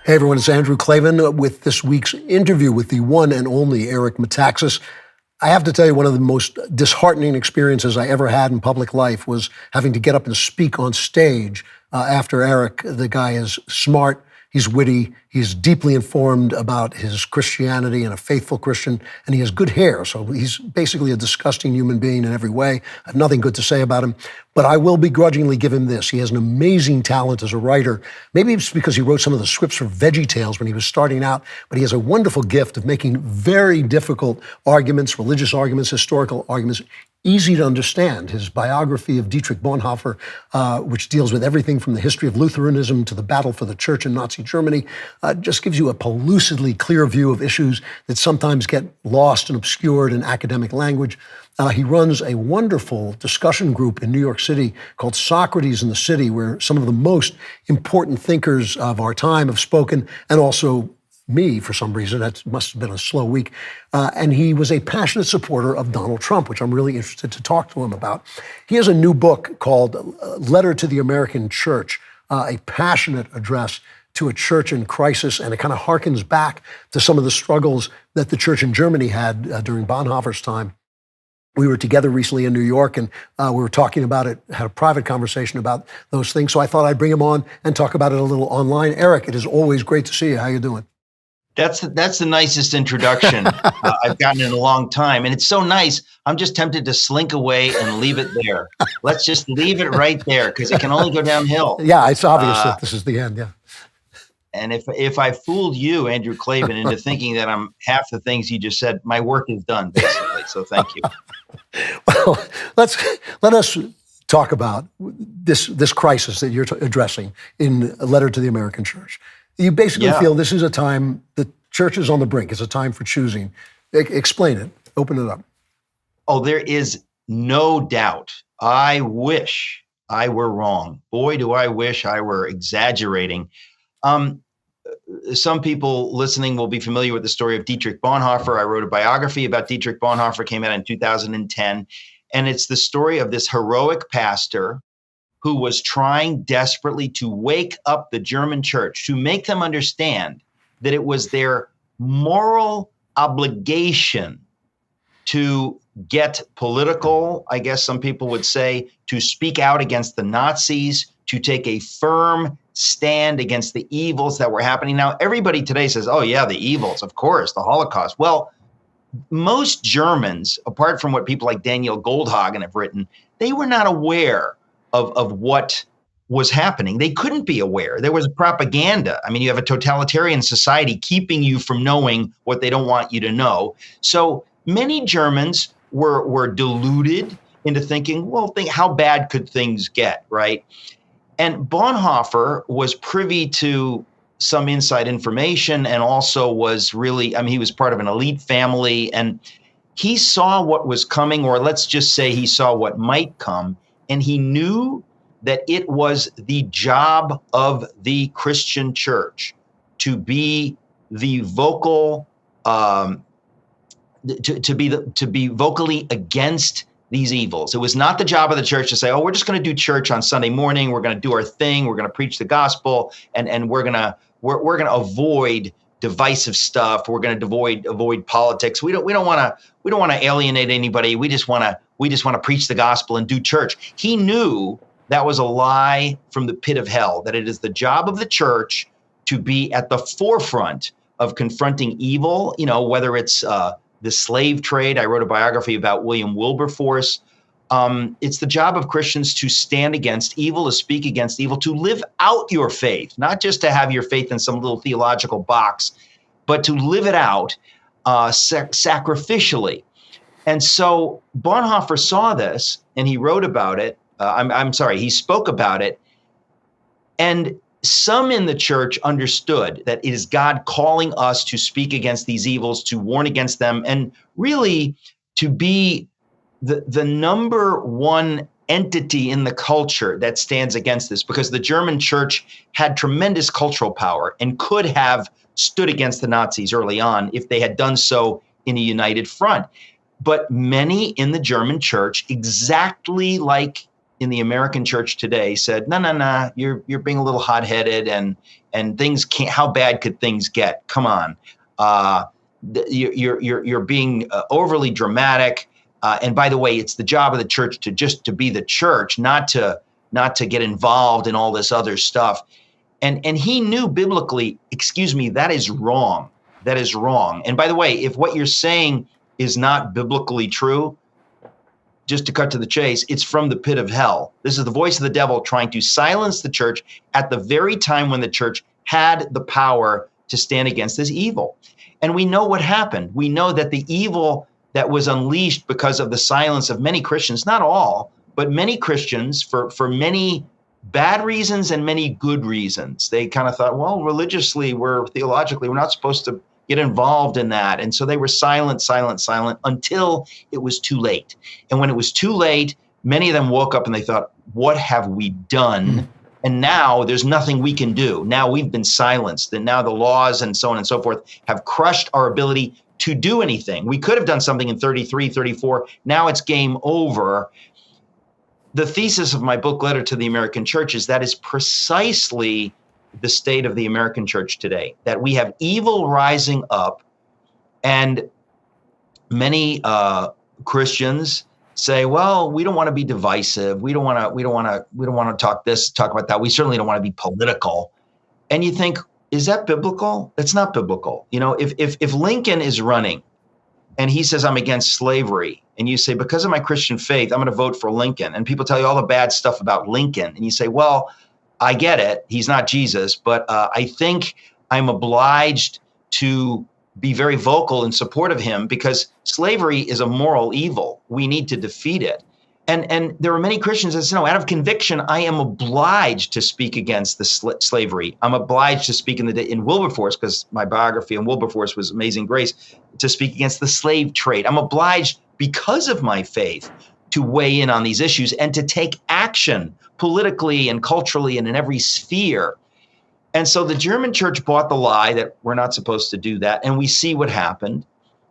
Hey everyone, it's Andrew Klavan with this week's interview with the one and only Eric Metaxas. I have to tell you, one of the most disheartening experiences I ever had in public life was having to get up and speak on stage after Eric. The guy is smart, he's witty, he's deeply informed about his Christianity and a faithful Christian, and he has good hair, so he's basically a disgusting human being in every way. I have nothing good to say about him, but I will begrudgingly give him this. He has an amazing talent as a writer. Maybe it's because he wrote some of the scripts for Veggie Tales when he was starting out, but he has a wonderful gift of making very difficult arguments, religious arguments, historical arguments, easy to understand. His biography of Dietrich Bonhoeffer, which deals with everything from the history of Lutheranism to the battle for the church in Nazi Germany, just gives you a pellucidly clear view of issues that sometimes get lost and obscured in academic language. He runs a wonderful discussion group in New York City called Socrates in the City, where some of the most important thinkers of our time have spoken, and also me, for some reason. That must have been a slow week. And he was a passionate supporter of Donald Trump, which I'm really interested to talk to him about. He has a new book called Letter to the American Church, a passionate address to a church in crisis, and it kind of harkens back to some of the struggles that the church in Germany had during Bonhoeffer's time. We were together recently in New York, and we were talking about it, had a private conversation about those things. So I thought I'd bring him on and talk about it a little online. Eric, it is always great to see you. How you doing? That's the nicest introduction I've gotten in a long time. And it's so nice. I'm just tempted to slink away and leave it there. Let's just leave it right there, because it can only go downhill. Yeah, it's obvious that this is the end, yeah. And if I fooled you, Andrew Klavan, into thinking that I'm half the things you just said, my work is done, basically. So thank you. Well, let us talk about this crisis that you're addressing in A Letter to the American Church. You basically feel this is a time, the church is on the brink. It's a time for choosing. Explain it. Open it up. Oh, there is no doubt. I wish I were wrong. Boy, do I wish I were exaggerating. Some people listening will be familiar with the story of Dietrich Bonhoeffer. I wrote a biography about Dietrich Bonhoeffer, came out in 2010. And it's the story of this heroic pastor who was trying desperately to wake up the German church, to make them understand that it was their moral obligation to get political, I guess some people would say, to speak out against the Nazis, to take a firm stand against the evils that were happening. Now, everybody today says, oh yeah, the evils, of course, the Holocaust. Well, most Germans, apart from what people like Daniel Goldhagen have written, they were not aware of what was happening. They couldn't be aware. There was propaganda. I mean, you have a totalitarian society keeping you from knowing what they don't want you to know. So many Germans were deluded into thinking, well, how bad could things get, right? And Bonhoeffer was privy to some inside information, and also was really, I mean, he was part of an elite family, and he saw what was coming, or let's just say he saw what might come. And he knew that it was the job of the Christian church to be the vocal, to be vocally against these evils. It was not the job of the church to say, oh, we're just going to do church on Sunday morning. We're going to do our thing. We're going to preach the gospel, and we're going to avoid divisive stuff. We're going to avoid politics. We don't want to alienate anybody. We just want to preach the gospel and do church. He knew that was a lie from the pit of hell, that it is the job of the church to be at the forefront of confronting evil, whether it's the slave trade. I wrote a biography about William Wilberforce. It's the job of Christians to stand against evil, to speak against evil, to live out your faith, not just to have your faith in some little theological box, but to live it out sacrificially. And so Bonhoeffer saw this, and he wrote about it. He spoke about it. And some in the church understood that it is God calling us to speak against these evils, to warn against them, and really to be the number one entity in the culture that stands against this, because the German church had tremendous cultural power and could have stood against the Nazis early on if they had done so in a united front. But many in the German church, exactly like in the American church today said, no, you're being a little hot-headed, and things can't. How bad could things get? Come on, you're being overly dramatic. And by the way, it's the job of the church to be the church, not to get involved in all this other stuff. And he knew biblically, that is wrong. That is wrong. And by the way, if what you're saying is not biblically true, just to cut to the chase, it's from the pit of hell. This is the voice of the devil trying to silence the church at the very time when the church had the power to stand against this evil. And we know what happened. We know that the evil that was unleashed because of the silence of many Christians, not all, but many Christians, for many bad reasons and many good reasons. They kind of thought, well, religiously, theologically, we're not supposed to get involved in that. And so they were silent until it was too late. And when it was too late, many of them woke up and they thought, what have we done? And now there's nothing we can do. Now we've been silenced, and now the laws and so on and so forth have crushed our ability to do anything. We could have done something in 33, 34. Now it's game over. The thesis of my book, Letter to the American Church, is that is precisely the state of the American church today, that we have evil rising up, and many Christians say, well, we don't want to be divisive. We don't want to talk about that. We certainly don't want to be political. And you think, is that biblical? That's not biblical. If Lincoln is running and he says, I'm against slavery, and you say, because of my Christian faith, I'm going to vote for Lincoln, and people tell you all the bad stuff about Lincoln, and you say, well, I get it. He's not Jesus, but I think I'm obliged to be very vocal in support of him because slavery is a moral evil. We need to defeat it. And there are many Christians that say, no, out of conviction, I am obliged to speak against the slavery. I'm obliged to speak in Wilberforce, because my biography on Wilberforce was Amazing Grace, to speak against the slave trade. I'm obliged because of my faith to weigh in on these issues and to take action politically and culturally and in every sphere. And so the German church bought the lie that we're not supposed to do that. And we see what happened.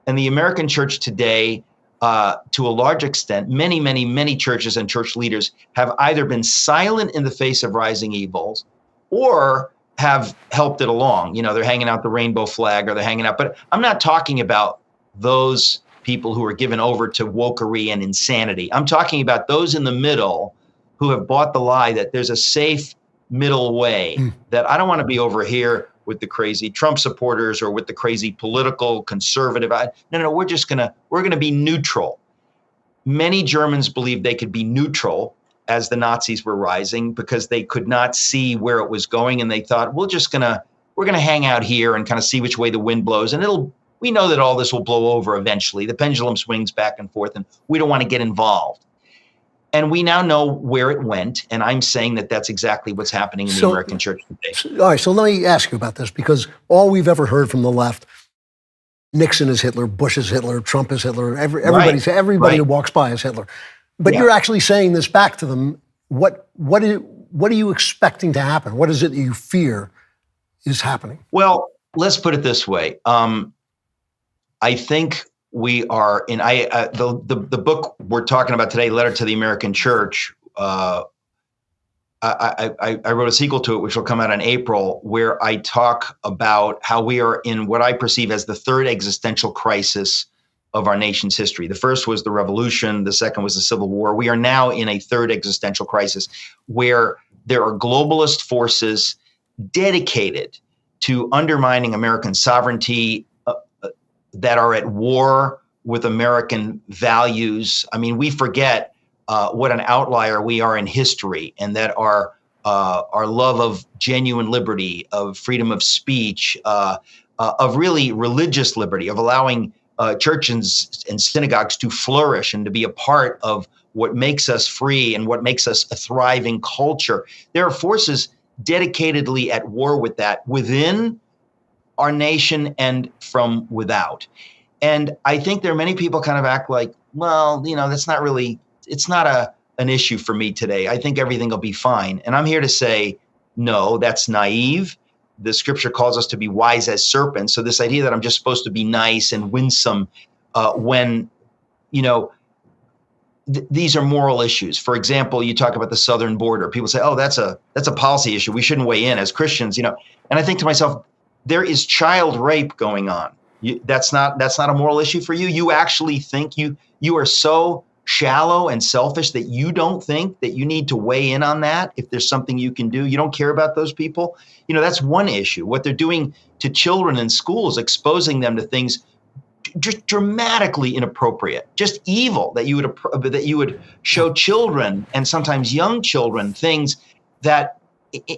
And the American church today, to a large extent, many, many, many churches and church leaders have either been silent in the face of rising evils or have helped it along. They're hanging out the rainbow flag, or they're hanging out. But I'm not talking about those people who are given over to wokery and insanity. I'm talking about those in the middle who have bought the lie that there's a safe middle way, that I don't want to be over here with the crazy Trump supporters or with the crazy political conservative. No, we're going to be neutral. Many Germans believed they could be neutral as the Nazis were rising because they could not see where it was going. And they thought, we're going to hang out here and kind of see which way the wind blows. And we know that all this will blow over eventually. The pendulum swings back and forth, and we don't want to get involved. And we now know where it went. And I'm saying that that's exactly what's happening in the American church today. All right, so let me ask you about this, because all we've ever heard from the left, Nixon is Hitler, Bush is Hitler, Trump is Hitler, everybody who walks by is Hitler. But you're actually saying this back to them. What are you expecting to happen? What is it that you fear is happening? Well, let's put it this way. I think we are in the book we're talking about today, Letter to the American Church. I wrote a sequel to it, which will come out in April, where I talk about how we are in what I perceive as the third existential crisis of our nation's history. The first was the revolution. The second was the Civil War. We are now in a third existential crisis where there are globalist forces dedicated to undermining American sovereignty, that are at war with American values. I mean, we forget what an outlier we are in history, and that our love of genuine liberty, of freedom of speech, of really religious liberty, of allowing churches and synagogues to flourish and to be a part of what makes us free and what makes us a thriving culture. There are forces dedicatedly at war with that within our nation and from without. And I think there are many people kind of act like, well, that's not really, it's not an issue for me today. I think everything will be fine. And I'm here to say, no, that's naive. The scripture calls us to be wise as serpents. So this idea that I'm just supposed to be nice and winsome when, these are moral issues. For example, you talk about the southern border. People say, "Oh, that's a policy issue. We shouldn't weigh in as Christians." And I think to myself, there is child rape going on. That's not a moral issue for you. You actually think you are so shallow and selfish that you don't think that you need to weigh in on that. If there's something you can do, you don't care about those people. That's one issue. What they're doing to children in schools, exposing them to things just dramatically inappropriate, just evil, that you would show children, and sometimes young children, things that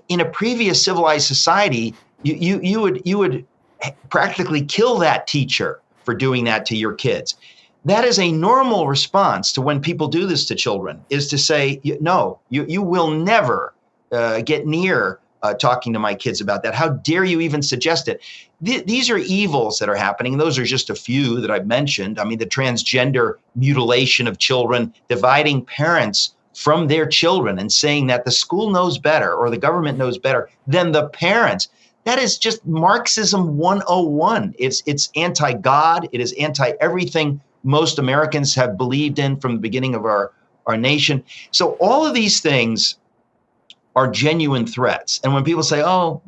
in a previous civilized society you would practically kill that teacher for doing that to your kids. That is a normal response to when people do this to children, is to say, no, you will never get near talking to my kids about that. How dare you even suggest it? These are evils that are happening. Those are just a few that I've mentioned. I mean, the transgender mutilation of children, dividing parents from their children and saying that the school knows better or the government knows better than the parents. That is just Marxism 101. It's anti-God. It is anti-everything most Americans have believed in from the beginning of our nation. So all of these things are genuine threats. And when people say, oh,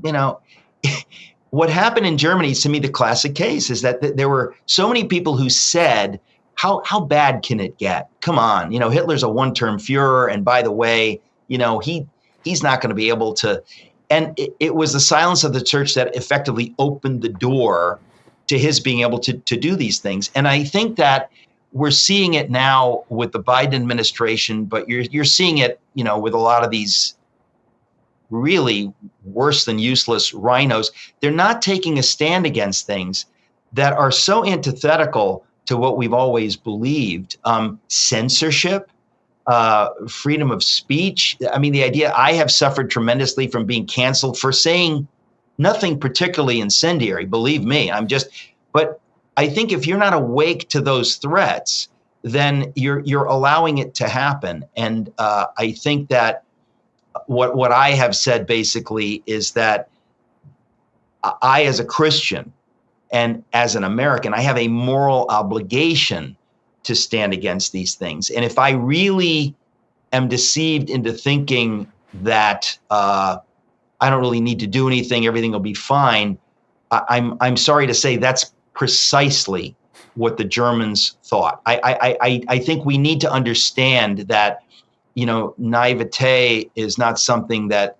what happened in Germany is, to me, the classic case is that there were so many people who said, how bad can it get? Come on, Hitler's a one-term Führer. And by the way, he's not going to be able to. And it was the silence of the church that effectively opened the door to his being able to do these things. And I think that we're seeing it now with the Biden administration, but you're seeing it, with a lot of these really worse than useless rhinos. They're not taking a stand against things that are so antithetical to what we've always believed. Censorship, freedom of speech. I mean, the idea, I have suffered tremendously from being canceled for saying nothing particularly incendiary, believe me. But I think if you're not awake to those threats, then you're allowing it to happen. And I think that what I have said basically is that I, as a Christian and as an American, I have a moral obligation to stand against these things. And if I really am deceived into thinking that I don't really need to do anything, everything will be fine, I'm sorry to say that's precisely what the Germans thought. I think we need to understand that, naivete is not something that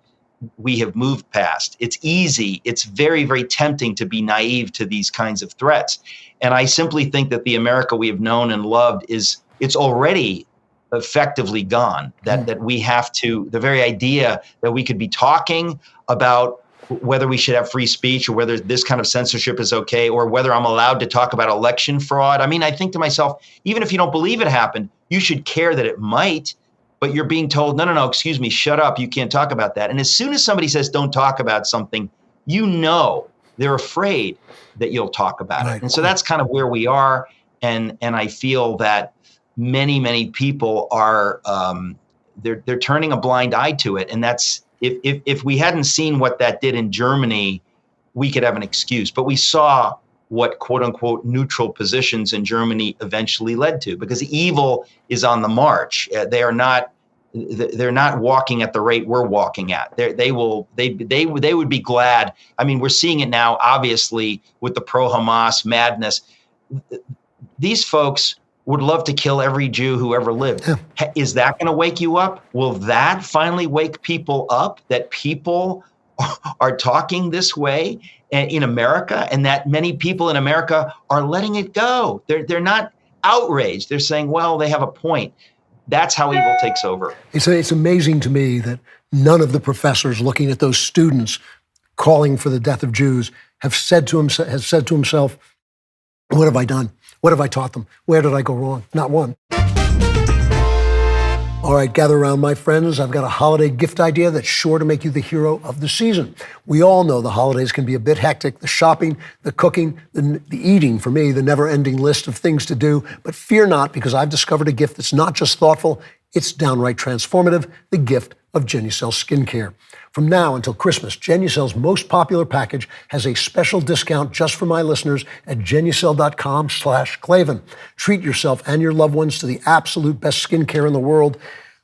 we have moved past. It's easy. It's very, very tempting to be naive to these kinds of threats. And I simply think that the America we have known and loved it's already effectively gone, that we have to, the very idea that we could be talking about whether we should have free speech or whether this kind of censorship is okay, or whether I'm allowed to talk about election fraud. I mean, I think to myself, even if you don't believe it happened, you should care that it might, but you're being told, no, excuse me, shut up, you can't talk about that. And as soon as somebody says don't talk about something, they're afraid that you'll talk about it. And so that's kind of where we are. And I feel that many, many people are, they're turning a blind eye to it. And that's, if we hadn't seen what that did in Germany, we could have an excuse. But we saw what quote unquote neutral positions in Germany eventually led to, because evil is on the march. They're not walking at the rate we're walking at. They would be glad. I mean, we're seeing it now, obviously, with the pro-Hamas madness. These folks would love to kill every Jew who ever lived. Yeah. Is that going to wake you up? Will that finally wake people up, that people are talking this way in America, and that many people in America are letting it go? They're not outraged. They're saying, well, they have a point. That's how evil takes over. It's amazing to me that none of the professors looking at those students calling for the death of Jews has said to himself, what have I done? What have I taught them? Where did I go wrong? Not one. All right, gather around, my friends. I've got a holiday gift idea that's sure to make you the hero of the season. We all know the holidays can be a bit hectic. The shopping, the cooking, the eating, for me, the never-ending list of things to do. But fear not, because I've discovered a gift that's not just thoughtful, it's downright transformative, the gift of of Genucel skincare. From now until Christmas, Genucel's most popular package has a special discount just for my listeners at Genucel.com/Klavan. Treat yourself and your loved ones to the absolute best skincare in the world.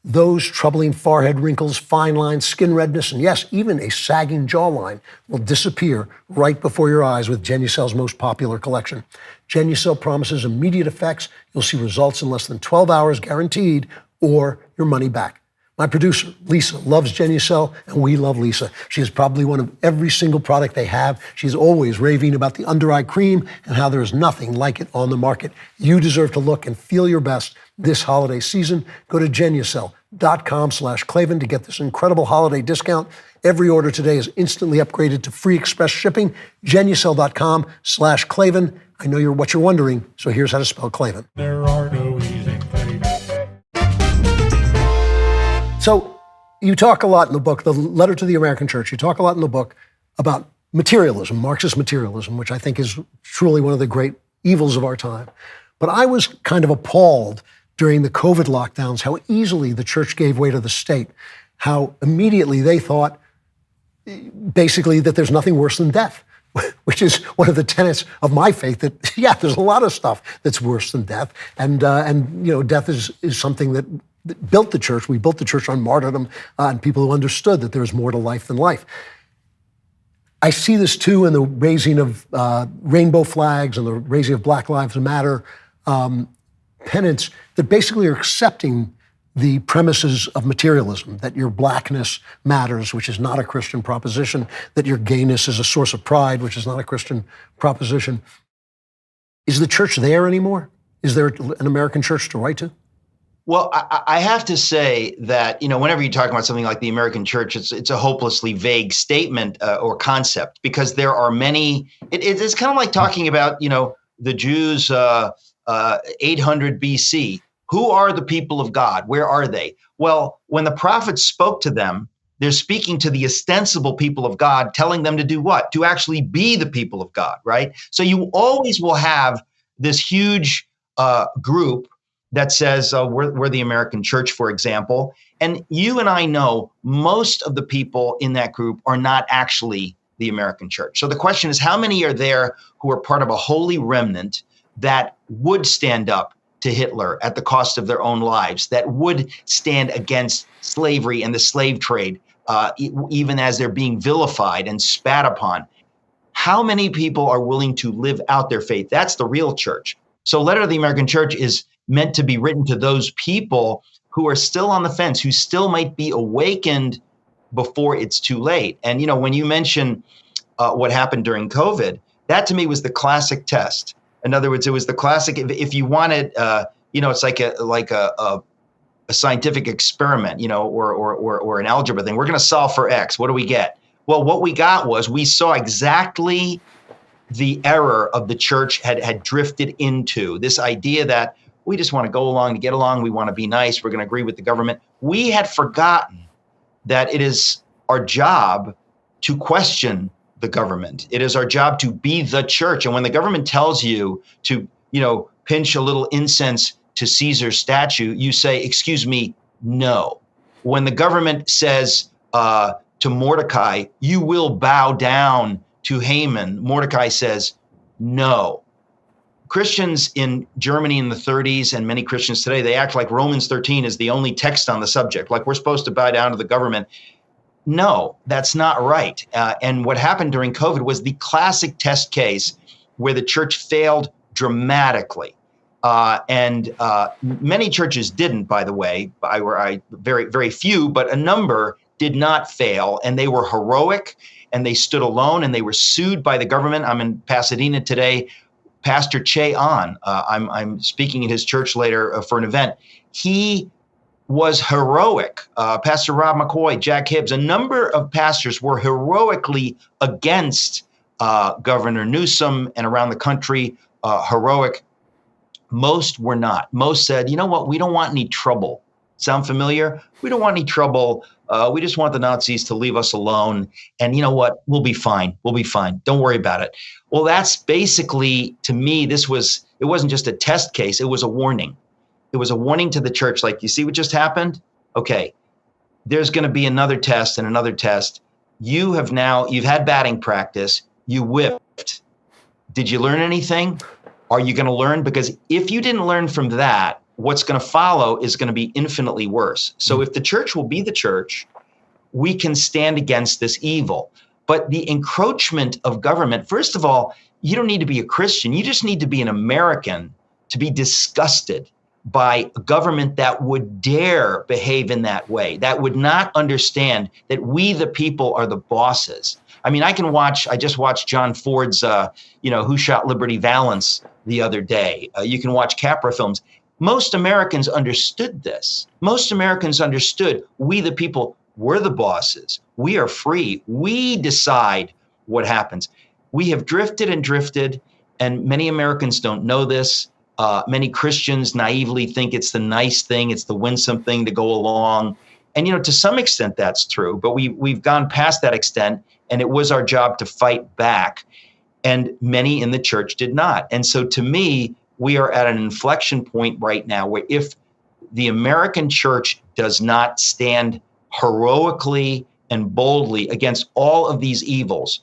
Those troubling forehead wrinkles, fine lines, skin redness, and yes, even a sagging jawline will disappear right before your eyes with Genucel's most popular collection. Genucel promises immediate effects. You'll see results in less than 12 hours guaranteed, or your money back. My producer, Lisa, loves Genucel, and we love Lisa. She has probably one of every single product they have. She's always raving about the under-eye cream and how there is nothing like it on the market. You deserve to look and feel your best this holiday season. Go to Genucel.com/Klavan to get this incredible holiday discount. Every order today is instantly upgraded to free express shipping. Genucel.com/Klavan. I know what you're wondering, so here's how to spell Klavan. There are no easy things. So you talk a lot in the book, the letter to the American church, you talk a lot in the book about materialism, Marxist materialism, which I think is truly one of the great evils of our time. But I was kind of appalled during the COVID lockdowns how easily the church gave way to the state, how immediately they thought basically that there's nothing worse than death, which is one of the tenets of my faith, that, yeah, there's a lot of stuff that's worse than death. And death is something that built the church. We built the church on martyrdom and people who understood that there's more to life than life. I see this too in the raising of rainbow flags and the raising of Black Lives Matter pennants that basically are accepting the premises of materialism, that your blackness matters, which is not a Christian proposition, that your gayness is a source of pride, which is not a Christian proposition. Is the church there anymore? Is there an American church to write to? Well, I have to say that, whenever you talk about something like the American church, it's a hopelessly vague statement or concept, because there are many, it's kind of like talking about, the Jews 800 BC. Who are the people of God? Where are they? Well, when the prophets spoke to them, they're speaking to the ostensible people of God, telling them to do what? To actually be the people of God, right? So you always will have this huge group that says we're the American church, for example. And you and I know most of the people in that group are not actually the American church. So the question is, how many are there who are part of a holy remnant that would stand up to Hitler at the cost of their own lives, that would stand against slavery and the slave trade, even as they're being vilified and spat upon? How many people are willing to live out their faith? That's the real church. So Letter to the American Church is meant to be written to those people who are still on the fence, who still might be awakened before it's too late. And, when you mention what happened during COVID, that to me was the classic test. In other words, it was the classic, if you wanted, it's like a scientific experiment, or an algebra thing. We're going to solve for X. What do we get? Well, what we got was we saw exactly the error of the church had drifted into, this idea that we just want to go along to get along. We want to be nice. We're going to agree with the government. We had forgotten that it is our job to question the government. It is our job to be the church. And when the government tells you to, pinch a little incense to Caesar's statue, you say, excuse me, no. When the government says to Mordecai, you will bow down to Haman, Mordecai says, no. Christians in Germany in the 30s and many Christians today, they act like Romans 13 is the only text on the subject, like we're supposed to bow down to the government. No, that's not right. And what happened during COVID was the classic test case where the church failed dramatically. And many churches didn't, by the way. Very, very few, but a number did not fail. And they were heroic and they stood alone and they were sued by the government. I'm in Pasadena today. Pastor Che Ahn, I'm speaking at his church later for an event. He was heroic. Pastor Rob McCoy, Jack Hibbs, a number of pastors were heroically against Governor Newsom and around the country, heroic. Most were not. Most said, you know what, we don't want any trouble. Sound familiar? We don't want any trouble. We just want the Nazis to leave us alone. And you know what? We'll be fine. We'll be fine. Don't worry about it. Well, that's basically, to me, it wasn't just a test case. It was a warning. It was a warning to the church. Like, you see what just happened? Okay. there's going to be another test and another test. You've had batting practice. You whipped. Did you learn anything? Are you going to learn? Because if you didn't learn from that, what's going to follow is going to be infinitely worse. So if the church will be the church, we can stand against this evil. But the encroachment of government, first of all, you don't need to be a Christian. You just need to be an American to be disgusted by a government that would dare behave in that way, that would not understand that we, the people, are the bosses. I mean, I just watched John Ford's, Who Shot Liberty Valance the other day. You can watch Capra films. Most Americans understood this. Most Americans understood we, the people, we're the bosses. We are free. We decide what happens. We have drifted and drifted, and many Americans don't know this. Many Christians naively think it's the nice thing, it's the winsome thing to go along. And, to some extent that's true, but we've gone past that extent, and it was our job to fight back. And many in the church did not. And so to me, we are at an inflection point right now where if the American church does not stand heroically and boldly against all of these evils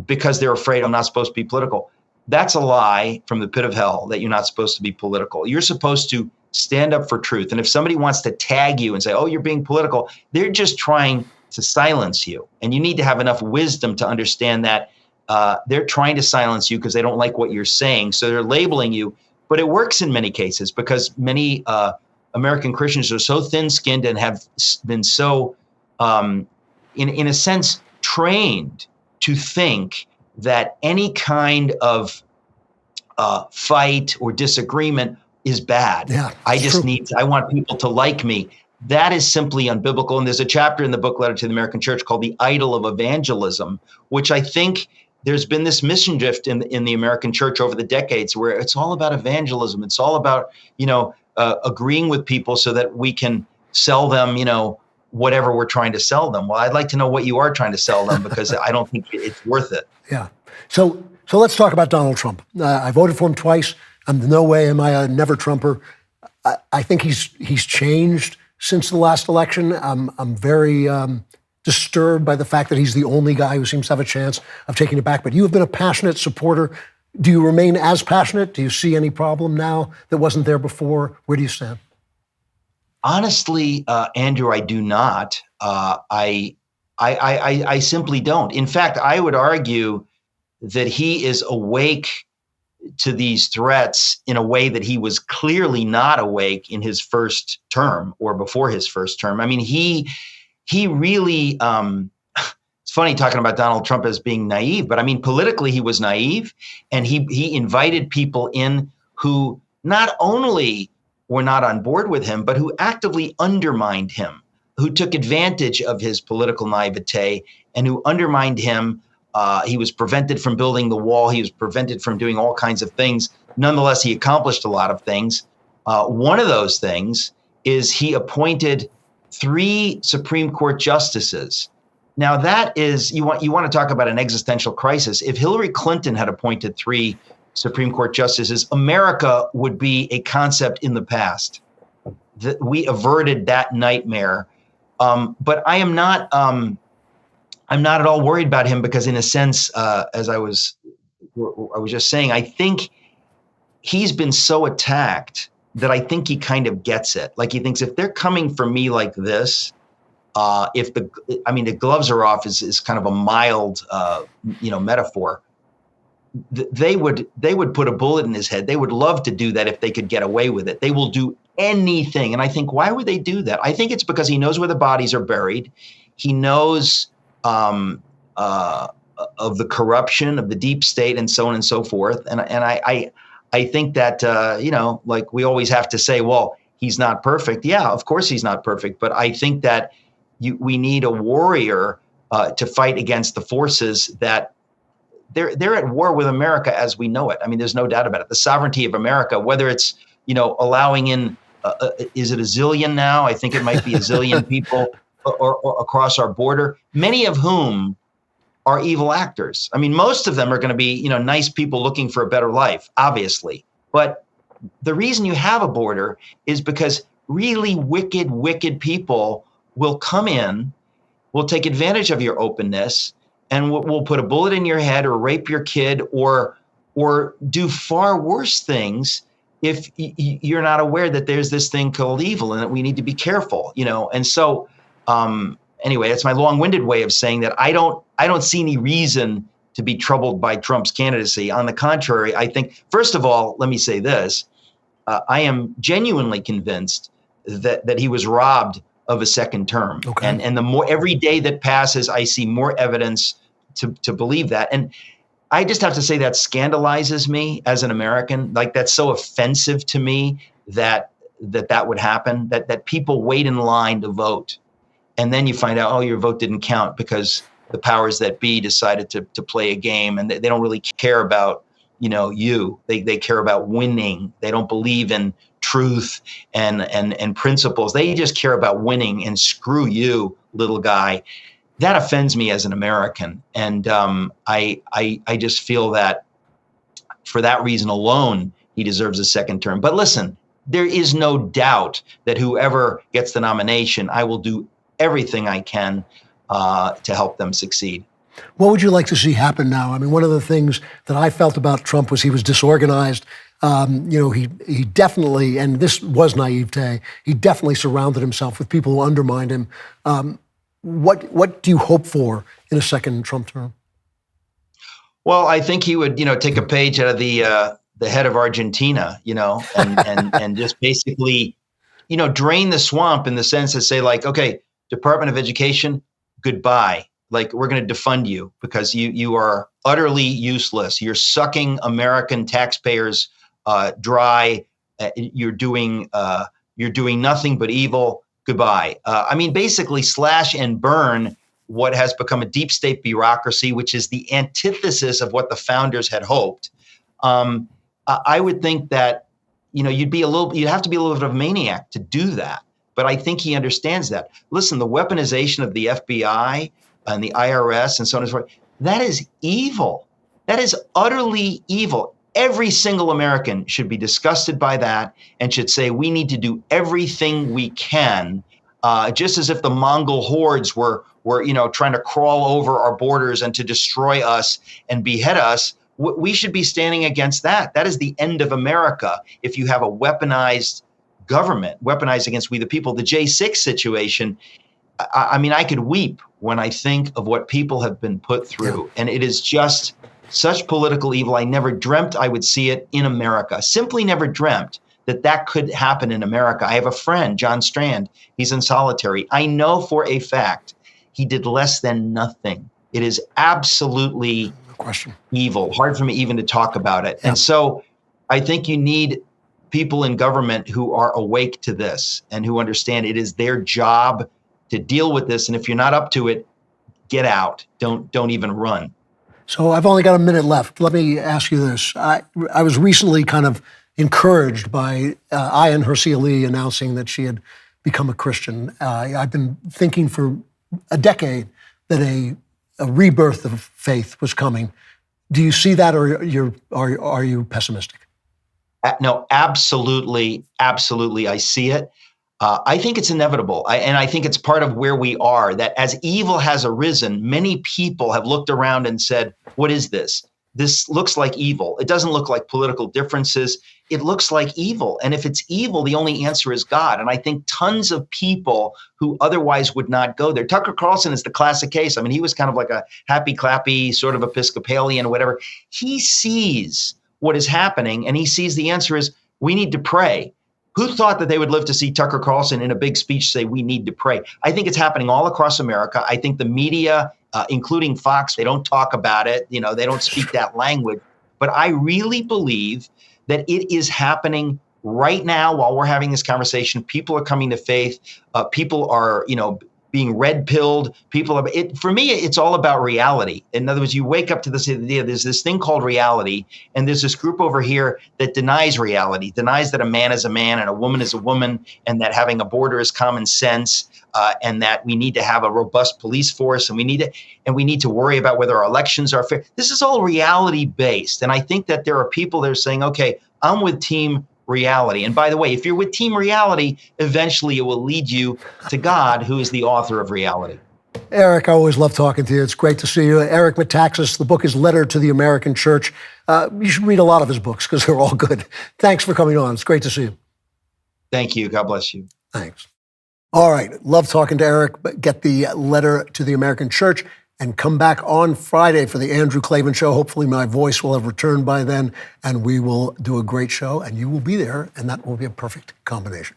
because they're afraid I'm not supposed to be political, that's a lie from the pit of hell that you're not supposed to be political. You're supposed to stand up for truth. And if somebody wants to tag you and say, oh, you're being political, they're just trying to silence you. And you need to have enough wisdom to understand that they're trying to silence you because they don't like what you're saying. So they're labeling you. But it works in many cases because many American Christians are so thin-skinned and have been so, in a sense, trained to think that any kind of fight or disagreement is bad. Yeah, I want people to like me. That is simply unbiblical. And there's a chapter in the book Letter to the American Church called The Idol of Evangelism, which I think there's been this mission drift in the American church over the decades where it's all about evangelism. It's all about, agreeing with people so that we can sell them, whatever we're trying to sell them. Well, I'd like to know what you are trying to sell them because I don't think it's worth it. Yeah. So let's talk about Donald Trump. I voted for him twice. No way am I a never Trumper. I think he's changed since the last election. I'm very disturbed by the fact that he's the only guy who seems to have a chance of taking it back. But you have been a passionate supporter. Do you remain as passionate? Do you see any problem now that wasn't there before? Where do you stand? Honestly, Andrew, I do not. I simply don't. In fact, I would argue that he is awake to these threats in a way that he was clearly not awake in his first term or before his first term. I mean, he really, it's funny talking about Donald Trump as being naive, but I mean, politically he was naive, and he invited people in who not only were not on board with him, but who actively undermined him, who took advantage of his political naivete and who undermined him. He was prevented from building the wall. He was prevented from doing all kinds of things. Nonetheless, he accomplished a lot of things. One of those things is he appointed 3 Supreme Court justices. Now that is, you want to talk about an existential crisis. If Hillary Clinton had appointed 3 Supreme Court justices, America would be a concept in the past. We averted that nightmare. But I am not at all worried about him because, in a sense, as I was just saying, I think he's been so attacked that I think he kind of gets it. Like, he thinks if they're coming for me like this, the gloves are off is kind of a mild, metaphor. They would put a bullet in his head. They would love to do that if they could get away with it. They will do anything. And I think, why would they do that? I think it's because he knows where the bodies are buried. He knows of the corruption of the deep state and so on and so forth. And I think that, like we always have to say, well, he's not perfect. Yeah, of course he's not perfect. But I think that we need a warrior to fight against the forces that they're at war with America as we know it. I mean, there's no doubt about it. The sovereignty of America, whether it's, allowing in, is it a zillion now? I think it might be a zillion people or across our border, many of whom are evil actors. I mean, most of them are going to be, nice people looking for a better life, obviously. But the reason you have a border is because really wicked people will come in, will take advantage of your openness, and will put a bullet in your head or rape your kid or do far worse things if you're not aware that there's this thing called evil and that we need to be careful, And so, anyway, that's my long-winded way of saying that I don't see any reason to be troubled by Trump's candidacy. On the contrary, I think, first of all, let me say this. I am genuinely convinced that he was robbed of a second term. Okay. And the more every day that passes, I see more evidence to believe that. And I just have to say that scandalizes me as an American. Like, that's so offensive to me that would happen, that people wait in line to vote. And then you find out, oh, your vote didn't count because the powers that be decided to play a game, and they don't really care about, you. They care about winning. They don't believe in truth and principles. They just care about winning, and screw you, little guy. That offends me as an American. And I just feel that for that reason alone, he deserves a second term. But listen, there is no doubt that whoever gets the nomination, I will do everything I can to help them succeed. What would you like to see happen now? I mean, one of the things that I felt about Trump was he was disorganized. He definitely, and this was naivete, he definitely surrounded himself with people who undermined him. What do you hope for in a second Trump term? Well, I think he would, take a page out of the head of Argentina, and just basically, drain the swamp in the sense to say, like, okay, Department of Education, goodbye. Like, we're going to defund you because you are utterly useless. You're sucking American taxpayers dry. You're doing nothing but evil. Goodbye. Basically slash and burn what has become a deep state bureaucracy, which is the antithesis of what the founders had hoped. I would think that, you'd have to be a little bit of a maniac to do that. But I think he understands that. Listen, the weaponization of the FBI and the IRS and so on and so forth, that is evil. That is utterly evil. Every single American should be disgusted by that and should say we need to do everything we can, just as if the Mongol hordes were trying to crawl over our borders and to destroy us and behead us. We should be standing against that. That is the end of America. If you have a weaponized government, weaponized against we the people, the J6 situation, I could weep when I think of what people have been put through. Yeah. And it is just such political evil. I never dreamt I would see it in America. Simply never dreamt that could happen in America. I have a friend, John Strand. He's in solitary. I know for a fact he did less than nothing. It is absolutely evil. Hard for me even to talk about it. Yeah. And so I think you need people in government who are awake to this and who understand it is their job to deal with this. And if you're not up to it, get out. Don't even run. So I've only got a minute left. Let me ask you this. I was recently kind of encouraged by Ayaan Hirsi Ali announcing that she had become a Christian. I've been thinking for a decade that a rebirth of faith was coming. Do you see that, or are you pessimistic? No, absolutely. I see it. I think it's inevitable. And I think it's part of where we are, that as evil has arisen, many people have looked around and said, what is this? This looks like evil. It doesn't look like political differences. It looks like evil. And if it's evil, the only answer is God. And I think tons of people who otherwise would not go there. Tucker Carlson is the classic case. I mean, he was kind of like a happy clappy sort of Episcopalian or whatever. He sees what is happening, and he sees the answer is we need to pray. Who thought that they would live to see Tucker Carlson in a big speech say we need to pray? I think it's happening all across America. I think the media, including Fox, they don't talk about it. They don't speak that language. But I really believe that it is happening right now while we're having this conversation. People are coming to faith. People are, being red-pilled. For me, it's all about reality. In other words, you wake up to this idea, there's this thing called reality, and there's this group over here that denies reality, denies that a man is a man and a woman is a woman, and that having a border is common sense, and that we need to have a robust police force, and we need to worry about whether our elections are fair. This is all reality-based, and I think that there are people that are saying, okay, I'm with team reality. And by the way, if you're with team reality, eventually it will lead you to God, who is the author of reality. Eric, I always love talking to you. It's great to see you. Eric Metaxas, the book is Letter to the American Church. You should read a lot of his books because they're all good. Thanks for coming on. It's great to see you. Thank you. God bless you. Thanks. All right. Love talking to Eric. But get the Letter to the American Church and come back on Friday for the Andrew Klavan Show. Hopefully my voice will have returned by then and we will do a great show and you will be there and that will be a perfect combination.